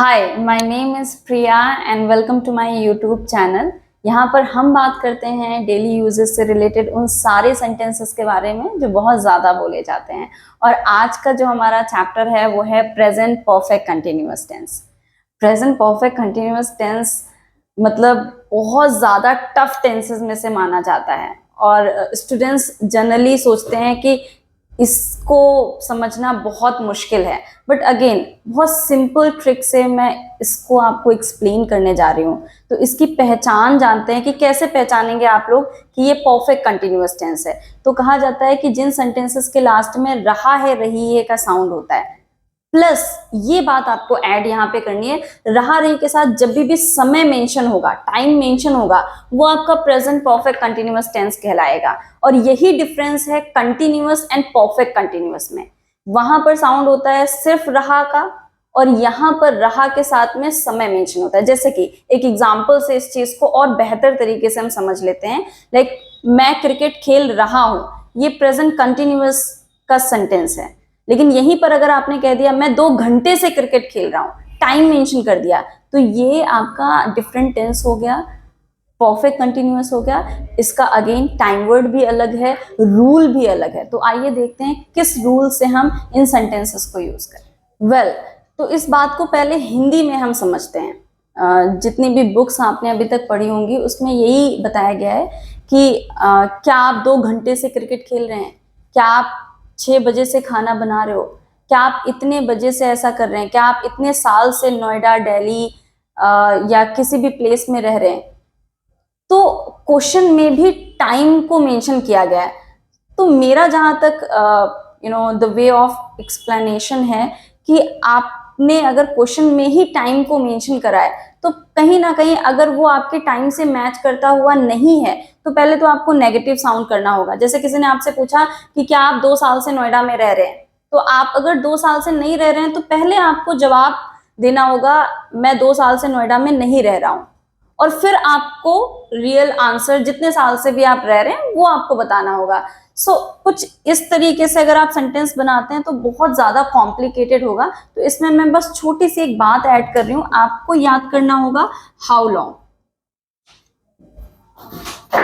Hi, my name is Priya and welcome to my YouTube channel. यहाँ पर हम बात करते हैं डेली यूजेस से रिलेटेड उन सारे सेंटेंसेस के बारे में जो बहुत ज़्यादा बोले जाते हैं। और आज का जो हमारा चैप्टर है वो है present perfect continuous tense. Present perfect continuous tense मतलब बहुत ज़्यादा टफ टेंसेस में से माना जाता है और स्टूडेंट्स जनरली सोचते हैं कि इसको समझना बहुत मुश्किल है, बट अगेन बहुत सिंपल ट्रिक से मैं इसको आपको एक्सप्लेन करने जा रही हूँ। तो इसकी पहचान जानते हैं कि कैसे पहचानेंगे आप लोग कि ये परफेक्ट कंटिन्यूअस टेंस है। तो कहा जाता है कि जिन सेंटेंसेस के लास्ट में रहा है रही है का साउंड होता है, प्लस ये बात आपको ऐड यहाँ पे करनी है, रहा रही के साथ जब भी समय मेंशन होगा, टाइम मेंशन होगा, वो आपका प्रेजेंट परफेक्ट कंटिन्यूअस टेंस कहलाएगा। और यही डिफरेंस है कंटिन्यूअस एंड परफेक्ट कंटिन्यूअस में। वहां पर साउंड होता है सिर्फ रहा का और यहाँ पर रहा के साथ में समय मेंशन होता है। जैसे कि एक एग्जाम्पल से इस चीज को और बेहतर तरीके से हम समझ लेते हैं। लाइक मैं क्रिकेट खेल रहा हूं, ये प्रेजेंट कंटिन्यूअस का सेंटेंस है। लेकिन यहीं पर अगर आपने कह दिया मैं 2 घंटे से क्रिकेट खेल रहा हूं, टाइम मेंशन कर दिया, तो ये आपका डिफरेंट टेंस हो गया, परफेक्ट कंटिन्यूअस हो गया। इसका अगेन टाइम वर्ड भी अलग है, रूल भी अलग है। तो आइए देखते हैं किस रूल से हम इन सेंटेंसेस को यूज करें। तो इस बात को पहले हिंदी में हम समझते हैं। जितनी भी बुक्स आपने अभी तक पढ़ी होंगी उसमें यही बताया गया है कि क्या आप 2 घंटे से क्रिकेट खेल रहे हैं, क्या आप 6 बजे से खाना बना रहे हो, क्या आप इतने बजे से ऐसा कर रहे हैं, क्या आप इतने साल से नोएडा, दिल्ली या किसी भी प्लेस में रह रहे हैं। तो क्वेश्चन में भी टाइम को मेंशन किया गया है। तो मेरा जहां तक द वे ऑफ एक्सप्लेनेशन है कि आपने अगर क्वेश्चन में ही टाइम को मेंशन करा है तो कहीं ना कहीं अगर वो आपके टाइम से मैच करता हुआ नहीं है तो पहले तो आपको नेगेटिव साउंड करना होगा। जैसे किसी ने आपसे पूछा कि क्या आप 2 साल से नोएडा में रह रहे हैं, तो आप अगर 2 साल से नहीं रह रहे हैं तो पहले आपको जवाब देना होगा मैं 2 साल से नोएडा में नहीं रह रहा हूं, और फिर आपको रियल आंसर जितने साल से भी आप रह रहे हैं वो आपको बताना होगा। कुछ इस तरीके से अगर आप सेंटेंस बनाते हैं तो बहुत ज्यादा कॉम्प्लिकेटेड होगा। तो इसमें मैं बस छोटी सी एक बात ऐड कर रही हूं, आपको याद करना होगा हाउ लॉन्ग।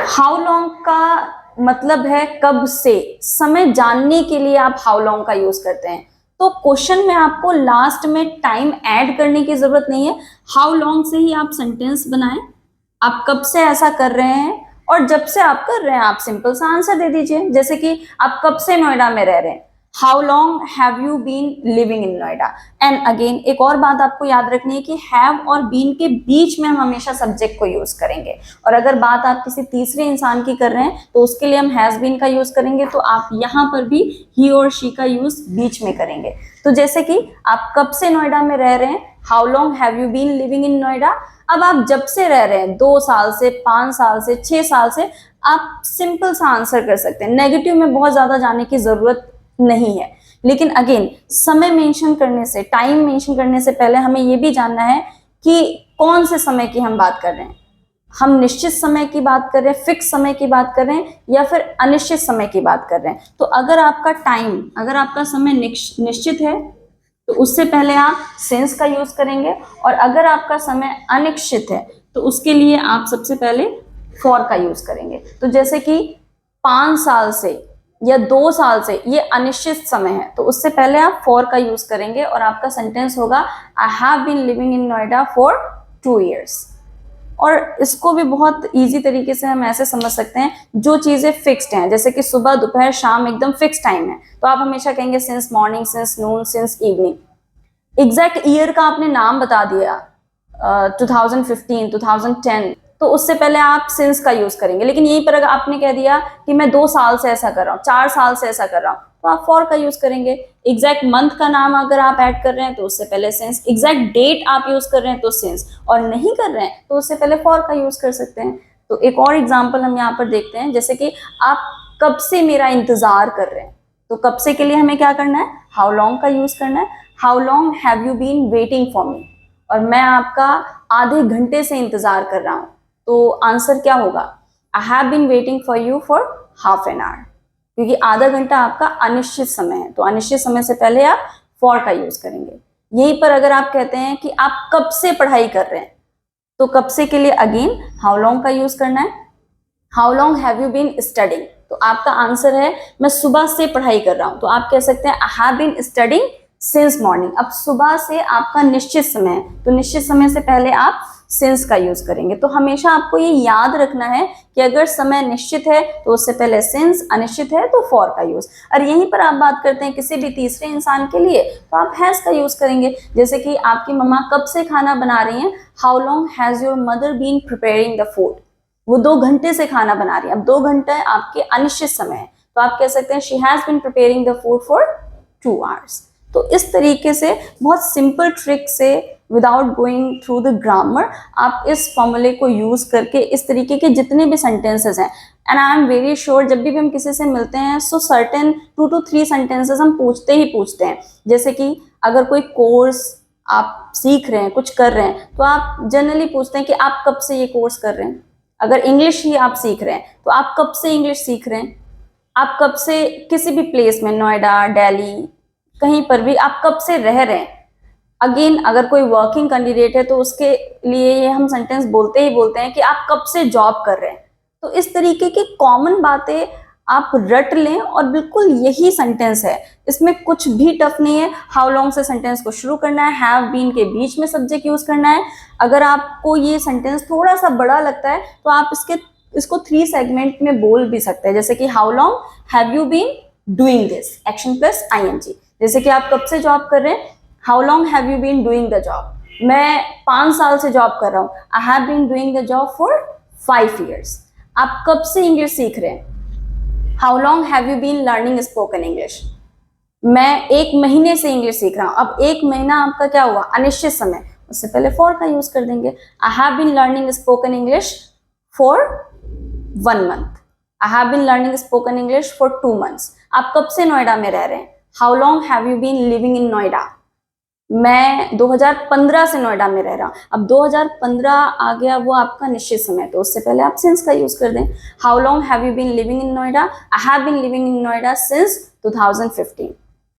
हाउ लॉन्ग का मतलब है कब से, समय जानने के लिए आप हाउ लॉन्ग का यूज करते हैं। तो क्वेश्चन में आपको लास्ट में टाइम ऐड करने की जरूरत नहीं है, हाउ लॉन्ग से ही आप सेंटेंस बनाएं। आप कब से ऐसा कर रहे हैं और जब से आप कर रहे हैं आप सिंपल सा आंसर दे दीजिए। जैसे कि आप कब से नोएडा में रह रहे हैं, how long have you been living in Noida. And again एक और बात आपको याद रखनी है कि हैव और बीन के बीच में हम हमेशा सब्जेक्ट को यूज करेंगे, और अगर बात आप किसी तीसरे इंसान की कर रहे हैं तो उसके लिए हम हैज बीन का यूज करेंगे। तो आप यहाँ पर भी ही और शी का यूज बीच में करेंगे। तो जैसे कि आप कब से नोएडा में रह रहे हैं, how long have you been living in Noida. अब आप जब से रह रहे हैं 2 साल से, 5 साल से, 6 साल से, आप सिंपल सा आंसर कर सकते हैं। नेगेटिव में बहुत ज्यादा जाने की जरूरत नहीं है। लेकिन अगेन समय मेंशन करने से, टाइम मेंशन करने से पहले हमें यह भी जानना है कि कौन से समय की हम बात कर रहे हैं। हम निश्चित समय की बात कर रहे हैं, फिक्स समय की बात कर रहे हैं, या फिर अनिश्चित समय की बात कर रहे हैं। तो अगर आपका टाइम, अगर आपका समय निश्चित है तो उससे पहले आप सिंस का यूज करेंगे, और अगर आपका समय अनिश्चित है तो उसके लिए आप सबसे पहले फॉर का यूज करेंगे। तो जैसे कि 5 साल से या 2 साल से ये अनिश्चित समय है, तो उससे पहले आप फॉर का यूज करेंगे और आपका सेंटेंस होगा I have been living in Noida for 2 years। और इसको भी बहुत इजी तरीके से हम ऐसे समझ सकते हैं, जो चीजें फिक्स्ड हैं जैसे कि सुबह, दोपहर, शाम एकदम फिक्स टाइम है, तो आप हमेशा कहेंगे सिंस मॉर्निंग, सिंस नून, सिंस इवनिंग। एग्जैक्ट ईयर का आपने नाम बता दिया 2015, 2010, तो उससे पहले आप सिंस का यूज करेंगे। लेकिन यहीं पर अगर आपने कह दिया कि मैं 2 साल से ऐसा कर रहा हूँ, 4 साल से ऐसा कर रहा हूँ, तो आप फॉर का यूज करेंगे। एग्जैक्ट मंथ का नाम अगर आप ऐड कर रहे हैं तो उससे पहले सिंस, एग्जैक्ट डेट आप यूज कर रहे हैं तो सिंस, और नहीं कर रहे हैं तो उससे पहले फॉर का यूज कर सकते हैं। तो एक और एग्जाम्पल हम यहाँ पर देखते हैं, जैसे कि आप कब से मेरा इंतजार कर रहे हैं, तो कब से के लिए हमें क्या करना है, हाउ लॉन्ग का यूज करना है। How long have you been waiting for me, और मैं आपका आधे घंटे से इंतजार कर रहा हूं, तो आंसर क्या होगा, I have been waiting for you for half an hour, क्योंकि आधा घंटा आपका अनिश्चित समय है। तो अनिश्चित समय से पहले आप फॉर का यूज करेंगे। यहीं पर अगर आप कहते हैं कि आप कब से पढ़ाई कर रहे हैं, तो कब से के लिए अगेन हाउ लॉन्ग का यूज करना है। How long have you been studying, तो आपका आंसर है मैं सुबह से पढ़ाई कर रहा हूं, तो आप कह सकते हैं I have been studying since morning. अब सुबह से आपका निश्चित समय है, तो निश्चित समय से पहले आप सिंस का यूज करेंगे। तो हमेशा आपको ये याद रखना है कि अगर समय निश्चित है तो उससे पहले सिंस, अनिश्चित है तो फॉर का यूज। और यहीं पर आप बात करते हैं किसी भी तीसरे इंसान के लिए, तो आप हैज का यूज करेंगे। जैसे कि आपकी मम्मा कब से खाना बना रही हैं, how long has your mother been preparing the food, वो 2 घंटे से खाना बना रही है। अब 2 घंटे आपके अनिश्चित समय है, तो आप कह सकते हैं she has been preparing the food for 2 hours. तो इस तरीके से बहुत सिंपल ट्रिक से without going through the grammar आप इस फॉर्मूले को यूज करके इस तरीके के जितने भी सेंटेंसेस हैं, and I am very sure जब भी हम किसी से मिलते हैं सो सर्टेन 2 to 3 सेंटेंसेस हम पूछते ही पूछते हैं। जैसे कि अगर कोई कोर्स आप सीख रहे हैं, कुछ कर रहे हैं, तो आप जनरली पूछते हैं कि आप कब से ये कोर्स कर रहे हैं। अगर इंग्लिश ही आप सीख रहे हैं तो आप कब से इंग्लिश सीख रहे हैं, आप कब से किसी भी प्लेस में, नोएडा, दिल्ली, कहीं पर भी आप कब से रह रहे हैं। अगेन अगर कोई वर्किंग कैंडिडेट है तो उसके लिए ये हम सेंटेंस बोलते ही बोलते हैं कि आप कब से जॉब कर रहे हैं। तो इस तरीके की कॉमन बातें आप रट लें और बिल्कुल यही सेंटेंस है, इसमें कुछ भी टफ नहीं है। हाउ लॉन्ग से सेंटेंस को शुरू करना है, हैव बीन के बीच में सब्जेक्ट यूज करना है। अगर आपको ये सेंटेंस थोड़ा सा बड़ा लगता है तो आप इसको 3 सेगमेंट में बोल भी सकते हैं। जैसे कि how long have you been doing this, action plus ING. जैसे कि आप कब से जॉब कर रहे हैं, how long have you been doing the job, मैं 5 साल से जॉब कर रहा हूँ, I have been doing the job for 5 years। आप कब से इंग्लिश सीख रहे हैं, how long have you been learning spoken English, मैं 1 महीने से इंग्लिश सीख रहा हूँ। अब 1 महीना आपका क्या हुआ, अनिश्चित समय, उससे पहले फॉर का यूज कर देंगे। I have been learning spoken English for 1 month, I have been learning spoken English for 2 months। आप कब से नोएडा में रह रहे हैं, how long have you been living in Noida, मैं 2015 से नोएडा में रह रहा हूँ। अब 2015 आ गया, वो आपका निश्चित समय, तो उससे पहले आप सिंस का यूज कर दें। How long have you been living in Noida, I have been living in Noida since 2015।